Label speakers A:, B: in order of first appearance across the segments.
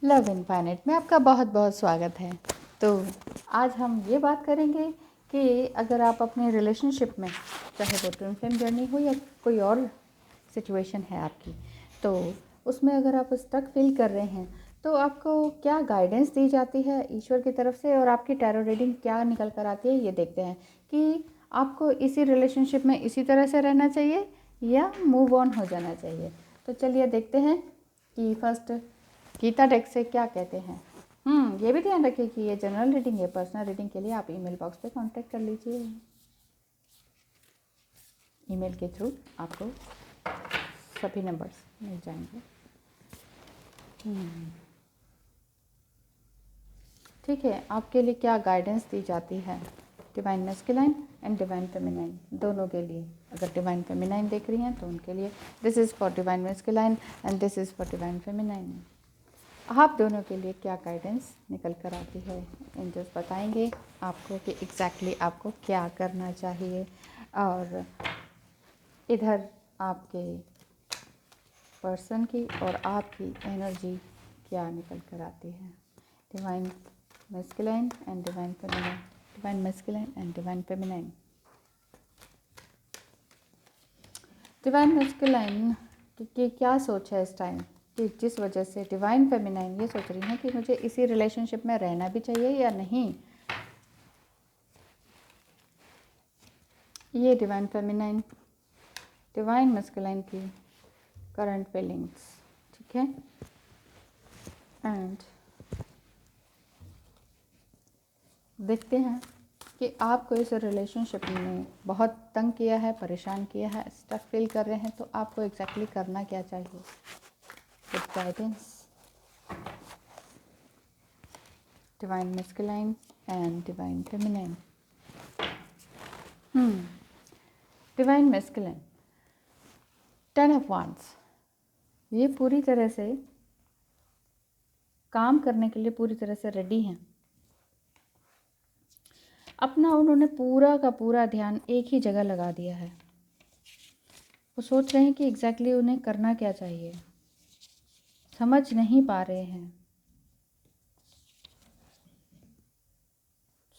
A: Love infinite में आपका बहुत बहुत स्वागत है। तो आज हम ये बात करेंगे कि अगर आप अपने रिलेशनशिप में, चाहे वो ट्विन फ्लेम जर्नी हो या कोई और सिचुएशन है आपकी, तो उसमें अगर आप स्टक फील कर रहे हैं तो आपको क्या गाइडेंस दी जाती है ईश्वर की तरफ से और आपकी टैरो रीडिंग क्या निकल कर आती है, ये देखते हैं कि आपको इसी रिलेशनशिप में इसी तरह से रहना चाहिए या मूव ऑन हो जाना चाहिए। तो चलिए देखते हैं कि फर्स्ट गीता डेक से क्या कहते हैं। ये भी ध्यान रखिए कि ये जनरल रीडिंग है, पर्सनल रीडिंग के लिए आप ईमेल बॉक्स पे कांटेक्ट कर लीजिए। ईमेल के थ्रू आपको सभी नंबर्स मिल जाएंगे। ठीक है, आपके लिए क्या गाइडेंस दी जाती है divine masculine and divine feminine दोनों के लिए। अगर डिवाइन फेमिनाइन देख रही हैं तो उनके लिए this is for divine masculine and this is for divine feminine. आप दोनों के लिए क्या गाइडेंस निकल कर आती है, एंजल्स बताएंगे आपको कि एग्जैक्टली आपको क्या करना चाहिए और इधर आपके पर्सन की और आपकी एनर्जी क्या निकल कर आती है। Divine masculine and divine feminine, divine masculine and divine feminine. Divine masculine की क्या सोच है इस टाइम कि जिस वजह से डिवाइन फेमिनाइन ये सोच रही हैं कि मुझे इसी रिलेशनशिप में रहना भी चाहिए या नहीं। ये डिवाइन फेमिनाइन डिवाइन मैस्कुलाइन की करंट फीलिंग्स, ठीक है। एंड देखते हैं कि आपको इस रिलेशनशिप ने बहुत तंग किया है, परेशान किया है, स्टक फील कर रहे हैं, तो आपको एग्जैक्टली करना क्या चाहिए with guidance. Divine masculine and divine feminine. Divine masculine 10 of wands, ये पूरी तरह से काम करने के लिए पूरी तरह से रेडी हैं। अपना उन्होंने पूरा का पूरा ध्यान एक ही जगह लगा दिया है। वो सोच रहे हैं कि एग्जैक्टली उन्हें करना क्या चाहिए, समझ नहीं पा रहे हैं।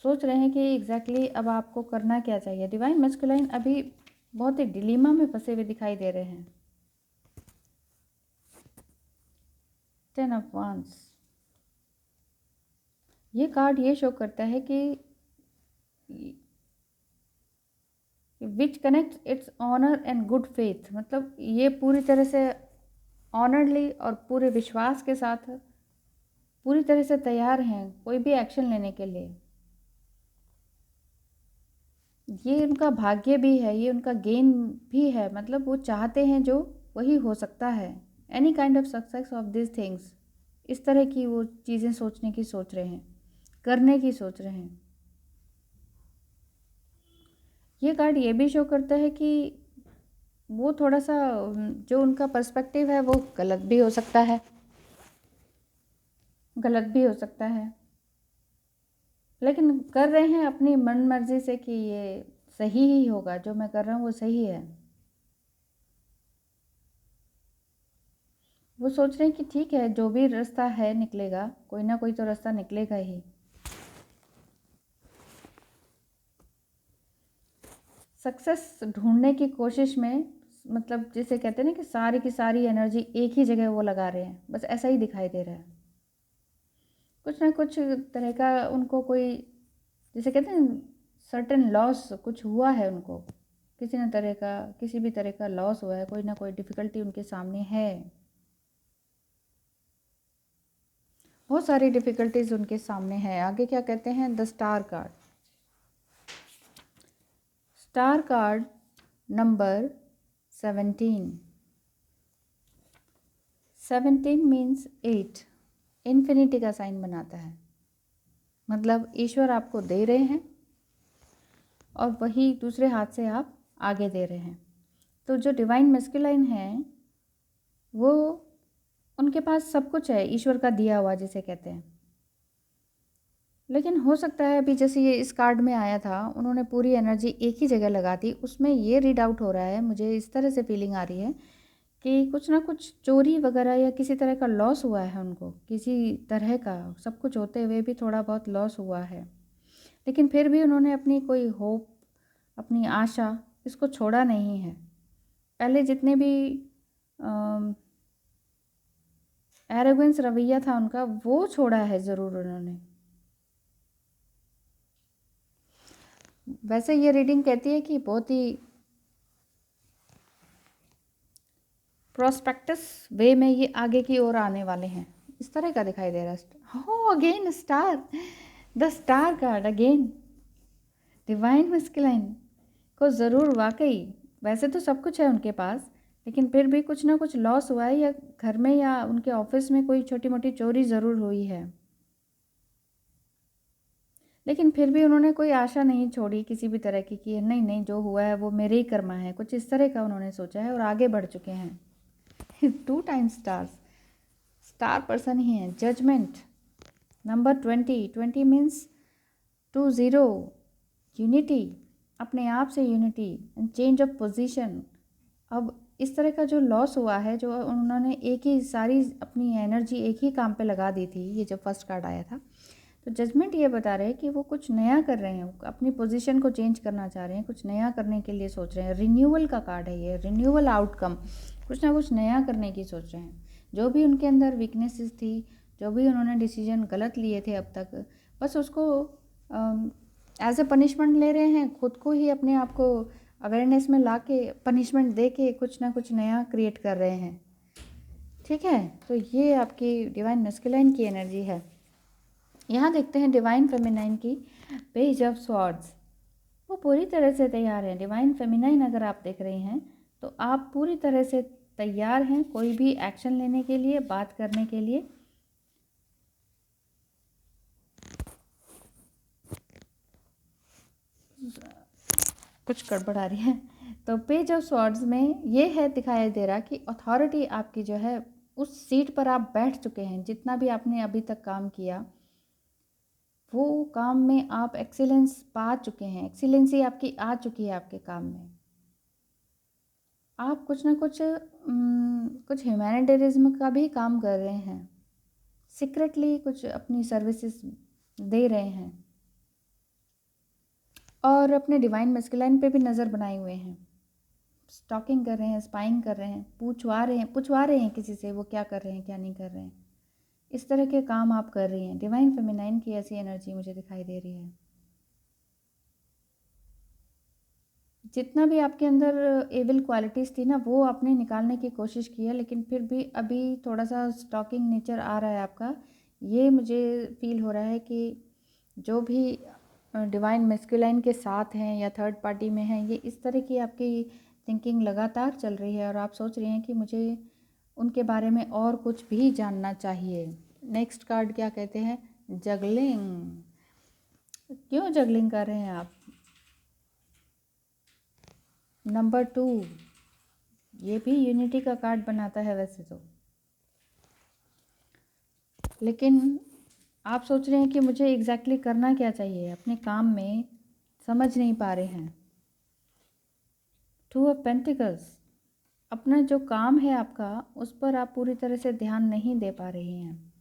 A: सोच रहे हैं कि एग्जैक्टली अब आपको करना क्या चाहिए। डिवाइन मैस्कुलाइन अभी बहुत ही डिलीमा में फंसे हुए दिखाई दे रहे हैं। 10 ऑफ वांड्स, ये कार्ड ये शो करता है कि which connect its honour and good faith, मतलब ये पूरी तरह से ऑनरली और पूरे विश्वास के साथ पूरी तरह से तैयार हैं कोई भी एक्शन लेने के लिए। ये उनका भाग्य भी है, ये उनका गेन भी है, मतलब वो चाहते हैं जो वही हो सकता है। Any kind of success of this things, इस तरह की वो चीज़ें सोचने की सोच रहे हैं, करने की सोच रहे हैं। ये कार्ड ये भी शो करता है कि वो थोड़ा सा जो उनका पर्सपेक्टिव है वो गलत भी हो सकता है, लेकिन कर रहे हैं अपनी मन मर्जी से कि ये सही ही होगा, जो मैं कर रहा हूँ वो सही है। वो सोच रहे हैं कि ठीक है, जो भी रास्ता है निकलेगा, कोई ना कोई तो रास्ता निकलेगा ही। सक्सेस ढूंढने की कोशिश में, मतलब जिसे कहते हैं ना कि सारी की सारी एनर्जी एक ही जगह वो लगा रहे हैं, बस ऐसा ही दिखाई दे रहा है। कुछ ना कुछ तरह का उनको कोई, जिसे कहते हैं सर्टेन लॉस कुछ हुआ है उनको, किसी भी तरह का लॉस हुआ है, कोई ना कोई डिफ़िकल्टी उनके सामने है। बहुत सारी डिफ़िकल्टीज उनके सामने है। आगे क्या कहते हैं, the star card. Star card number 17 means 8, infinity का साइन बनाता है। मतलब ईश्वर आपको दे रहे हैं और वही दूसरे हाथ से आप आगे दे रहे हैं। तो जो डिवाइन मैस्कुलाइन है वो, उनके पास सब कुछ है ईश्वर का दिया हुआ जिसे कहते हैं, लेकिन हो सकता है अभी जैसे ये इस कार्ड में आया था, उन्होंने पूरी एनर्जी एक ही जगह लगा दी। उसमें ये रीड आउट हो रहा है, मुझे इस तरह से फीलिंग आ रही है कि कुछ ना कुछ चोरी वगैरह या किसी तरह का लॉस हुआ है उनको, किसी तरह का सब कुछ होते हुए भी थोड़ा बहुत लॉस हुआ है, लेकिन फिर भी उन्होंने अपनी कोई होप, अपनी आशा इसको छोड़ा नहीं है। पहले जितने भी एरोगेंस रवैया था उनका, वो छोड़ा है ज़रूर उन्होंने। वैसे ये रीडिंग कहती है कि बहुत ही प्रोस्पेक्टस वे में ये आगे की ओर आने वाले हैं, इस तरह का दिखाई दे रहा है। हो again star, the star card again. Divine masculine को ज़रूर, वाकई वैसे तो सब कुछ है उनके पास, लेकिन फिर भी कुछ ना कुछ लॉस हुआ है, या घर में या उनके ऑफिस में कोई छोटी मोटी चोरी ज़रूर हुई है, लेकिन फिर भी उन्होंने कोई आशा नहीं छोड़ी किसी भी तरह की कि नहीं नहीं जो हुआ है वो मेरे ही कर्मा है, कुछ इस तरह का उन्होंने सोचा है और आगे बढ़ चुके हैं। 2 टाइम्स स्टार्स, स्टार पर्सन ही है। जजमेंट नंबर 20, 20 मीन्स 20, यूनिटी, अपने आप से unity and change of position. अब इस तरह का जो लॉस हुआ है, जो उन्होंने एक ही सारी अपनी एनर्जी एक ही काम पे लगा दी थी, ये जब फर्स्ट कार्ड आया था, तो जजमेंट ये बता रहे हैं कि वो कुछ नया कर रहे हैं, अपनी पोजीशन को चेंज करना चाह रहे हैं, कुछ नया करने के लिए सोच रहे हैं। रिन्यूअल का कार्ड है ये, रिन्यूअल आउटकम, कुछ ना कुछ नया करने की सोच रहे हैं। जो भी उनके अंदर वीकनेसेस थी, जो भी उन्होंने डिसीजन गलत लिए थे अब तक, बस उसको एज ए पनिशमेंट ले रहे हैं, खुद को ही अपने आप को अवेयरनेस में ला के पनिशमेंट दे के कुछ ना कुछ नया क्रिएट कर रहे हैं। ठीक है, तो ये आपकी डिवाइन मैस्कुलाइन की एनर्जी है। यहाँ देखते हैं डिवाइन फेमिनाइन की पेज ऑफ स्वॉर्ड्स। वो पूरी तरह से तैयार है। डिवाइन फेमिनाइन अगर आप देख रहे हैं तो आप पूरी तरह से तैयार हैं कोई भी एक्शन लेने के लिए, बात करने के लिए। कुछ गड़बड़ आ रही है। तो पेज ऑफ स्वॉर्ड्स में ये है दिखाई दे रहा कि अथॉरिटी आपकी जो है, उस सीट पर आप बैठ चुके हैं। जितना भी आपने अभी तक काम किया, वो काम में आप एक्सीलेंस पा चुके हैं, एक्सीलेंसी आपकी आ चुकी है आपके काम में। आप कुछ ना कुछ कुछ ह्यूमैनिटेरिज्म का भी काम कर रहे हैं, सीक्रेटली कुछ अपनी सर्विसेज दे रहे हैं, और अपने डिवाइन मैस्कुलाइन पे भी नज़र बनाए हुए हैं। स्टॉकिंग कर रहे हैं, स्पाइंग कर रहे हैं, पूछवा रहे हैं किसी से वो क्या कर रहे हैं, क्या नहीं कर रहे हैं। इस तरह के काम आप कर रही हैं। डिवाइन फेमिनाइन की ऐसी एनर्जी मुझे दिखाई दे रही है। जितना भी आपके अंदर एविल क्वालिटीज़ थी ना, वो आपने निकालने की कोशिश की है, लेकिन फिर भी अभी थोड़ा सा स्टॉकिंग नेचर आ रहा है आपका। ये मुझे फील हो रहा है कि जो भी डिवाइन मैस्कुलाइन के साथ हैं या थर्ड पार्टी में हैं, ये इस तरह की आपकी थिंकिंग लगातार चल रही है और आप सोच रही हैं कि मुझे उनके बारे में और कुछ भी जानना चाहिए। नेक्स्ट कार्ड क्या कहते हैं? जगलिंग। क्यों जगलिंग कर रहे हैं आप? नंबर 2, ये भी यूनिटी का कार्ड बनाता है वैसे तो, लेकिन आप सोच रहे हैं कि मुझे एग्जैक्टली करना क्या चाहिए अपने काम में, समझ नहीं पा रहे हैं। 2 ऑफ पेंटिकल्स, अपना जो काम है आपका, उस पर आप पूरी तरह से ध्यान नहीं दे पा रही हैं,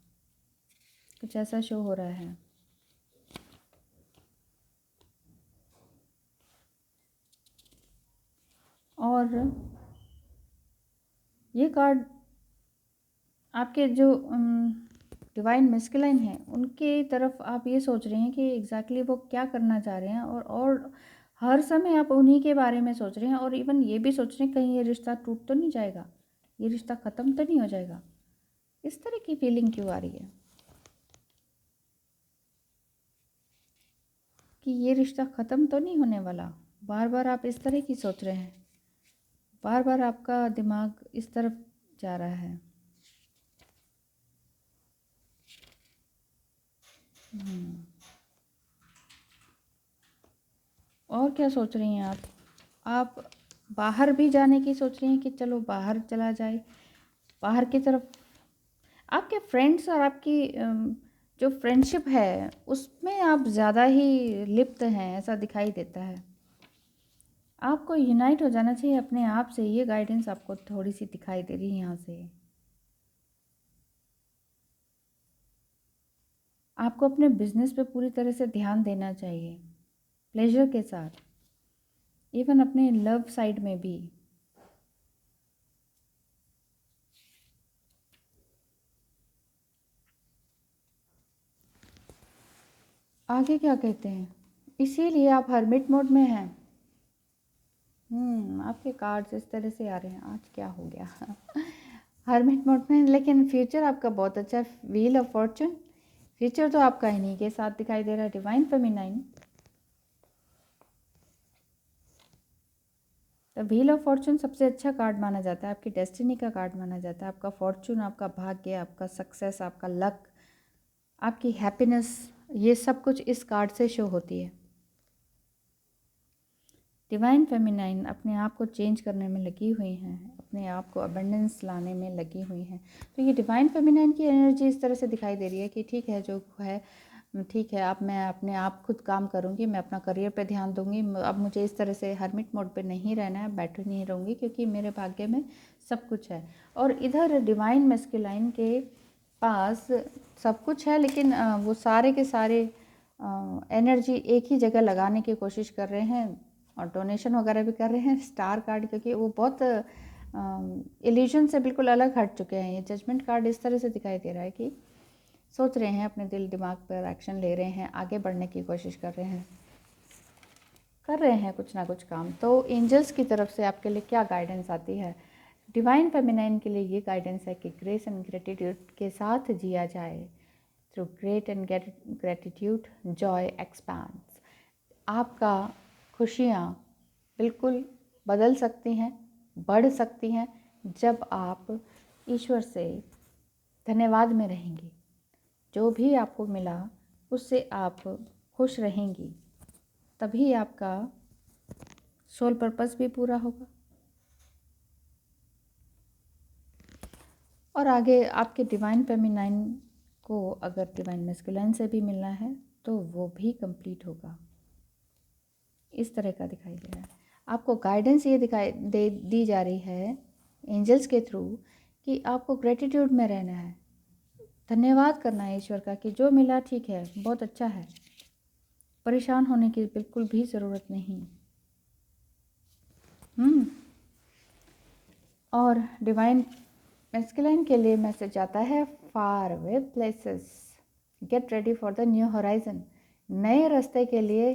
A: कुछ ऐसा शो हो रहा है। और ये कार्ड आपके जो डिवाइन मैस्कुलाइन है, उनके तरफ आप ये सोच रहे हैं कि एग्जैक्टली वो क्या करना चाह रहे हैं, और हर समय आप उन्हीं के बारे में सोच रहे हैं, और इवन ये भी सोच रहे हैं कहीं ये रिश्ता टूट तो नहीं जाएगा, ये रिश्ता ख़त्म तो नहीं हो जाएगा। इस तरह की फीलिंग क्यों आ रही है कि ये रिश्ता ख़त्म तो नहीं होने वाला? बार बार आप इस तरह की सोच रहे हैं, बार बार आपका दिमाग इस तरफ जा रहा है। और क्या सोच रही हैं आप बाहर भी जाने की सोच रही हैं कि चलो बाहर चला जाए, बाहर की तरफ। आपके फ्रेंड्स और आपकी जो फ्रेंडशिप है उसमें आप ज़्यादा ही लिप्त हैं, ऐसा दिखाई देता है। आपको यूनाइट हो जाना चाहिए अपने आप से। ये गाइडेंस आपको थोड़ी सी दिखाई दे रही है यहाँ से। आपको अपने बिजनेस पे पूरी तरह से ध्यान देना चाहिए, प्लेजर के साथ, इवन अपने लव साइड में भी। आगे क्या कहते हैं, इसीलिए आप हर्मिट मोड में हैं। आपके कार्ड्स इस तरह से आ रहे हैं, आज क्या हो गया हर्मिट मोड में, लेकिन फ्यूचर आपका बहुत अच्छा है। व्हील ऑफ फॉर्चून, फ्यूचर तो आपका इन्हीं के साथ दिखाई दे रहा है। डिवाइन फेमिनाइन, तो व्हील ऑफ फॉर्चून सबसे अच्छा कार्ड माना जाता है, आपकी डेस्टिनी का कार्ड माना जाता है। आपका फॉर्चून, आपका भाग्य, आपका सक्सेस, आपका लक, आपकी हैप्पीनेस, ये सब कुछ इस कार्ड से शो होती है। डिवाइन फेमिनाइन अपने आप को चेंज करने में लगी हुई हैं, अपने आप को अबंडेंस लाने में लगी हुई हैं। तो ये डिवाइन फेमिनाइन की एनर्जी इस तरह से दिखाई दे रही है कि ठीक है, जो है ठीक है, अब मैं अपने आप खुद काम करूँगी, मैं अपना करियर पे ध्यान दूँगी। अब मुझे इस तरह से हर्मिट मोड पे नहीं रहना है, बैठे नहीं रहूँगी, क्योंकि मेरे भाग्य में सब कुछ है। और इधर डिवाइन मैस्कुलाइन के पास सब कुछ है, लेकिन वो सारे के सारे एनर्जी एक ही जगह लगाने की कोशिश कर रहे हैं और डोनेशन वगैरह भी कर रहे हैं। स्टार कार्ड, क्योंकि वो बहुत इल्यूजन से बिल्कुल अलग हट चुके हैं। ये जजमेंट कार्ड इस तरह से दिखाई दे रहा है कि सोच रहे हैं, अपने दिल दिमाग पर एक्शन ले रहे हैं, आगे बढ़ने की कोशिश कर रहे हैं कुछ ना कुछ काम। तो एंजल्स की तरफ से आपके लिए क्या गाइडेंस आती है? डिवाइन फेमिनाइन के लिए ये गाइडेंस है कि ग्रेस एंड ग्रेटिट्यूड के साथ जिया जाए। Through great and gratitude Joy expands. आपका खुशियाँ बिल्कुल बदल सकती हैं, बढ़ सकती हैं, जब आप ईश्वर से धन्यवाद में रहेंगी। जो भी आपको मिला उससे आप खुश रहेंगी, तभी आपका सोल पर्पस भी पूरा होगा। और आगे आपके डिवाइन फेमिनाइन को अगर डिवाइन मैस्कुलाइन से भी मिलना है तो वो भी कंप्लीट होगा। इस तरह का दिखाई दे रहा है। आपको गाइडेंस ये दी जा रही है एंजल्स के थ्रू कि आपको ग्रेटिट्यूड में रहना है, धन्यवाद करना है ईश्वर का कि जो मिला ठीक है, बहुत अच्छा है। परेशान होने की बिल्कुल भी ज़रूरत नहीं। और डिवाइन मैस्कुलाइन के लिए मैसेज आता है, far away places get ready for the new horizon. नए रास्ते के लिए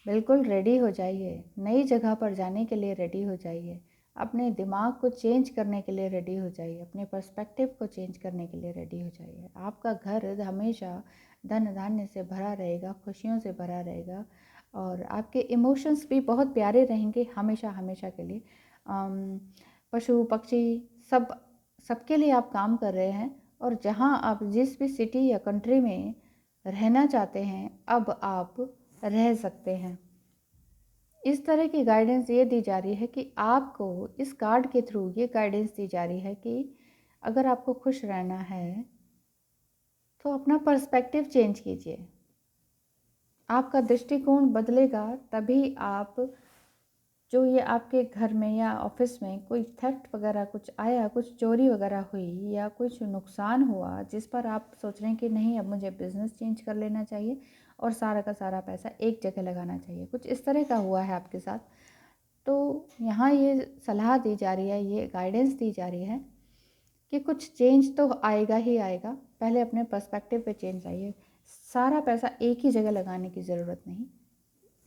A: बिल्कुल रेडी हो जाइए, नई जगह पर जाने के लिए रेडी हो जाइए, अपने दिमाग को चेंज करने के लिए रेडी हो जाइए, अपने पर्सपेक्टिव को चेंज करने के लिए रेडी हो जाइए। आपका घर हमेशा धन धान्य से भरा रहेगा, खुशियों से भरा रहेगा, और आपके इमोशंस भी बहुत प्यारे रहेंगे हमेशा हमेशा के लिए। पशु पक्षी सबके लिए आप काम कर रहे हैं, और जहाँ आप जिस भी सिटी या कंट्री में रहना चाहते हैं, अब आप रह सकते हैं। इस तरह की गाइडेंस ये दी जा रही है कि आपको इस कार्ड के थ्रू ये गाइडेंस दी जा रही है कि अगर आपको खुश रहना है तो अपना पर्सपेक्टिव चेंज कीजिए। आपका दृष्टिकोण बदलेगा, तभी आप जो ये आपके घर में या ऑफिस में कोई थेफ्ट वगैरह कुछ आया, कुछ चोरी वगैरह हुई या कुछ नुकसान हुआ, जिस पर आप सोच रहे हैं कि नहीं, अब मुझे बिज़नेस चेंज कर लेना चाहिए और सारा का सारा पैसा एक जगह लगाना चाहिए, कुछ इस तरह का हुआ है आपके साथ। तो यहाँ ये सलाह दी जा रही है, ये गाइडेंस दी जा रही है कि कुछ चेंज तो आएगा ही आएगा। पहले अपने पर्सपेक्टिव पे चेंज आइए। सारा पैसा एक ही जगह लगाने की ज़रूरत नहीं,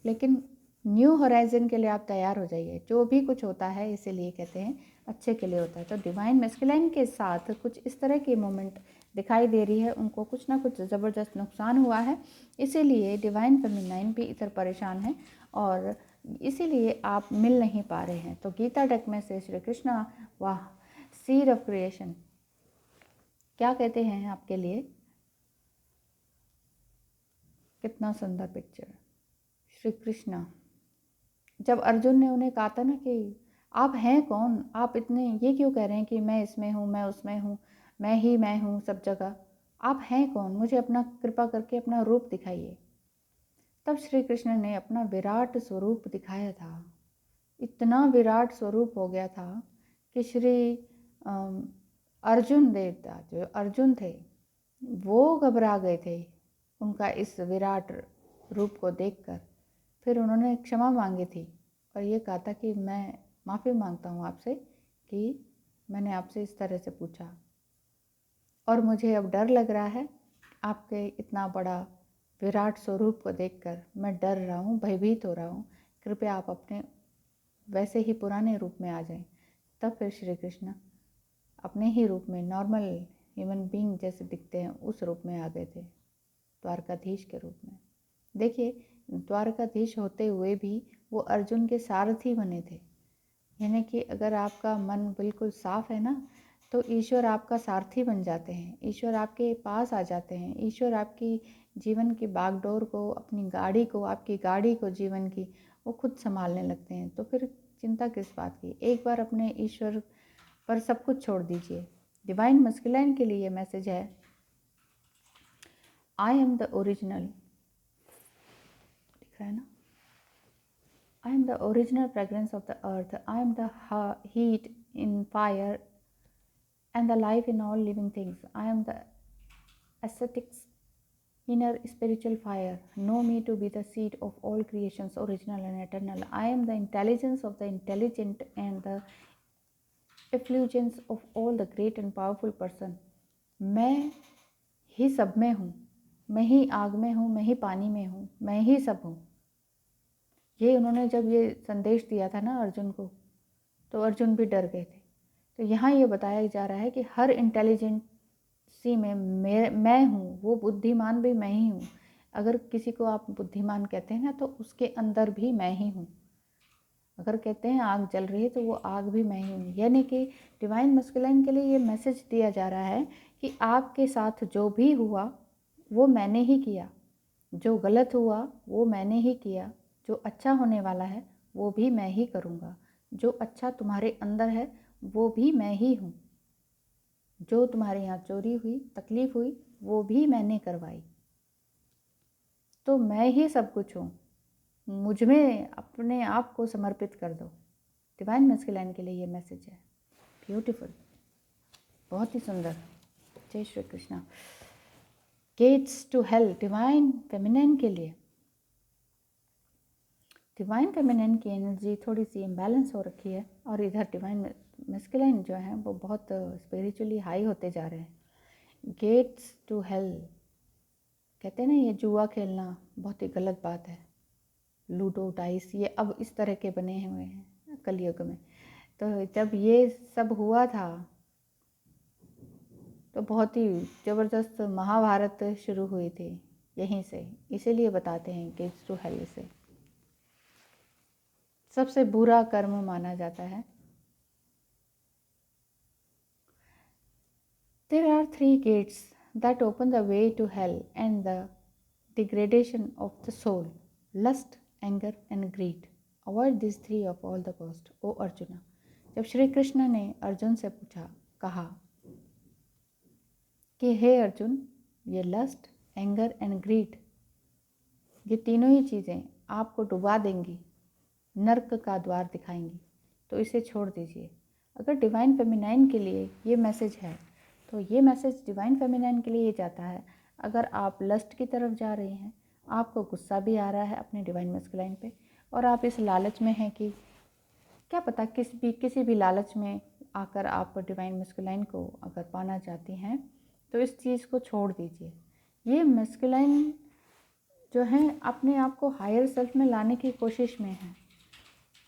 A: लेकिन न्यू होराइजन के लिए आप तैयार हो जाइए। जो भी कुछ होता है, इसीलिए कहते हैं अच्छे के लिए होता है। तो डिवाइन मैस्कुलाइन के साथ कुछ इस तरह की मोमेंट दिखाई दे रही है, उनको कुछ ना कुछ ज़बरदस्त नुकसान हुआ है, इसीलिए डिवाइन फेमिनाइन भी इधर परेशान है और इसीलिए आप मिल नहीं पा रहे हैं। तो गीता डेक में से श्री कृष्णा, वाह, सीड ऑफ क्रिएशन क्या कहते हैं आपके लिए? कितना सुंदर पिक्चर। श्री कृष्णा, जब अर्जुन ने उन्हें कहा था ना कि आप हैं कौन, आप इतने ये क्यों कह रहे हैं कि मैं इसमें हूँ, मैं उसमें हूँ, मैं हूँ सब जगह, आप हैं कौन, मुझे अपना कृपा करके अपना रूप दिखाइए। तब श्री कृष्ण ने अपना विराट स्वरूप दिखाया था। इतना विराट स्वरूप हो गया था कि श्री अर्जुन देवता, जो अर्जुन थे, वो घबरा गए थे उनका इस विराट रूप को देखकर। फिर उन्होंने क्षमा मांगी थी और ये कहा था कि मैं माफ़ी मांगता हूँ आपसे कि मैंने आपसे इस तरह से पूछा, और मुझे अब डर लग रहा है आपके इतना बड़ा विराट स्वरूप को देखकर। मैं डर रहा हूँ, भयभीत हो रहा हूँ, कृपया आप अपने वैसे ही पुराने रूप में आ जाएं। तब फिर श्री कृष्ण अपने ही रूप में, नॉर्मल ह्यूमन बीइंग जैसे दिखते हैं, उस रूप में आ गए थे, द्वारकाधीश के रूप में। देखिए, द्वारकाधीश होते हुए भी वो अर्जुन के सारथी बने थे। यानी कि अगर आपका मन बिल्कुल साफ है ना, तो ईश्वर आपका सारथी बन जाते हैं, ईश्वर आपके पास आ जाते हैं, ईश्वर आपकी जीवन की बागडोर को, अपनी गाड़ी को, आपकी गाड़ी को जीवन की, वो खुद संभालने लगते हैं। तो फिर चिंता किस बात की। एक बार अपने ईश्वर पर सब कुछ छोड़ दीजिए। डिवाइन मस्कुलाइन के लिए मैसेज है, आई एम द ओरिजिनल, दिख रहा है ना, I am the original fragrance of the earth. I am the heat in fire and the life in all living things. I am the ascetics inner spiritual fire. Know me to be the seed of all creations, original and eternal. I am the intelligence of the intelligent and the effulgence of all the great and powerful person. मैं ही सब में हूँ, मैं ही आग में हूँ, मैं ही पानी में हूँ, मैं ही सब हूँ। ये उन्होंने जब ये संदेश दिया था ना अर्जुन को, तो अर्जुन भी डर गए थे। तो यहाँ ये बताया जा रहा है कि हर इंटेलिजेंसी में मैं हूँ, वो बुद्धिमान भी मैं ही हूँ। अगर किसी को आप बुद्धिमान कहते हैं ना, तो उसके अंदर भी मैं ही हूँ। अगर कहते हैं आग जल रही है, तो वो आग भी मैं ही हूँ। यानी कि डिवाइन मस्कुलाइन के लिए ये मैसेज दिया जा रहा है कि आपके साथ जो भी हुआ वो मैंने ही किया, जो गलत हुआ वो मैंने ही किया, जो अच्छा होने वाला है वो भी मैं ही करूँगा, जो अच्छा तुम्हारे अंदर है वो भी मैं ही हूँ, जो तुम्हारे यहाँ चोरी हुई, तकलीफ़ हुई, वो भी मैंने करवाई। तो मैं ही सब कुछ हूँ, मुझ में अपने आप को समर्पित कर दो। डिवाइन मस्कुलाइन के लिए ये मैसेज है। ब्यूटीफुल, बहुत ही सुंदर। जय Shri Krishna. Gates to hell divine feminine के लिए। डिवाइन फेमिनिन की एनर्जी थोड़ी सी इम्बैलेंस हो रखी है, और इधर डिवाइन मस्कुलाइन जो है वो बहुत स्पिरिचुअली हाई होते जा रहे हैं। गेट्स टू हेल, कहते हैं ना, ये जुआ खेलना बहुत ही गलत बात है। लूडो, डाइस, ये अब इस तरह के बने हुए हैं कलयुग में। तो जब ये सब हुआ था तो बहुत ही ज़बरदस्त महाभारत शुरू हुई थी यहीं से। इसीलिए बताते हैं गेट्स टू हेल से सबसे बुरा कर्म माना जाता है। There are 3 gates that open the way to hell and the degradation of the soul: lust, anger and greed. Avoid these 3 of all the cost, O Arjuna. जब श्री कृष्ण ने अर्जुन से कहा कि हे अर्जुन, ये लस्ट, एंगर एंड ग्रीड, ये तीनों ही चीज़ें आपको डुबा देंगी, नर्क का द्वार दिखाएंगी, तो इसे छोड़ दीजिए। अगर डिवाइन फेमिनाइन के लिए ये मैसेज है, तो ये मैसेज डिवाइन फेमिनाइन के लिए ये जाता है, अगर आप लस्ट की तरफ जा रहे हैं, आपको गुस्सा भी आ रहा है अपने डिवाइन मस्कुलाइन पे, और आप इस लालच में हैं कि क्या पता किसी भी लालच में आकर आप डिवाइन मस्कुलाइन को अगर पाना चाहती हैं, तो इस चीज़ को छोड़ दीजिए। ये मस्कुलाइन जो हैं अपने आप को हायर सेल्फ में लाने की कोशिश में हैं,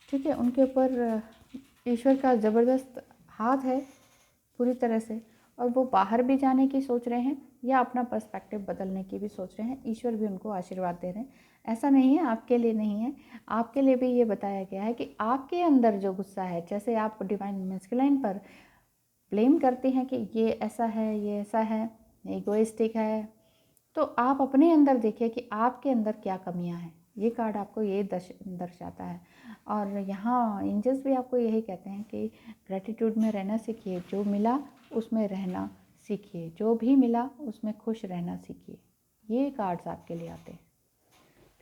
A: ठीक है। उनके ऊपर ईश्वर का ज़बरदस्त हाथ है पूरी तरह से, और वो बाहर भी जाने की सोच रहे हैं या अपना पर्सपेक्टिव बदलने की भी सोच रहे हैं। ईश्वर भी उनको आशीर्वाद दे रहे हैं। ऐसा नहीं है आपके लिए नहीं है, आपके लिए भी ये बताया गया है कि आपके अंदर जो गुस्सा है, जैसे आप डिवाइन मस्कुलाइन पर ब्लेम करते हैं कि ये ऐसा है, ये ऐसा है, ईगोइस्टिक है, तो आप अपने अंदर देखिए कि आपके अंदर क्या कमियां हैं। ये कार्ड आपको ये दर्शाता है। और यहाँ एंजल्स भी आपको यही कहते हैं कि ग्रैटिट्यूड में रहना सीखिए, जो मिला उसमें रहना सीखिए, जो भी मिला उसमें खुश रहना सीखिए। ये कार्ड्स आपके लिए आते हैं।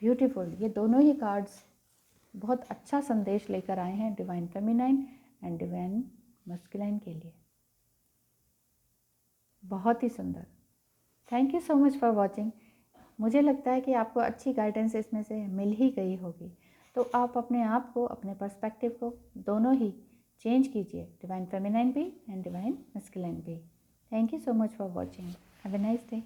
A: ब्यूटीफुल, ये दोनों ही कार्ड्स बहुत अच्छा संदेश लेकर आए हैं divine feminine and divine masculine के लिए। बहुत ही सुंदर। Thank you so much for watching. मुझे लगता है कि आपको अच्छी गाइडेंस इसमें से मिल ही गई होगी, तो आप अपने आप को, अपने पर्सपेक्टिव को दोनों ही चेंज कीजिए, डिवाइन फेमिनाइन भी एंड डिवाइन मस्कुलाइन भी। Thank you so much for watching. Have a nice day.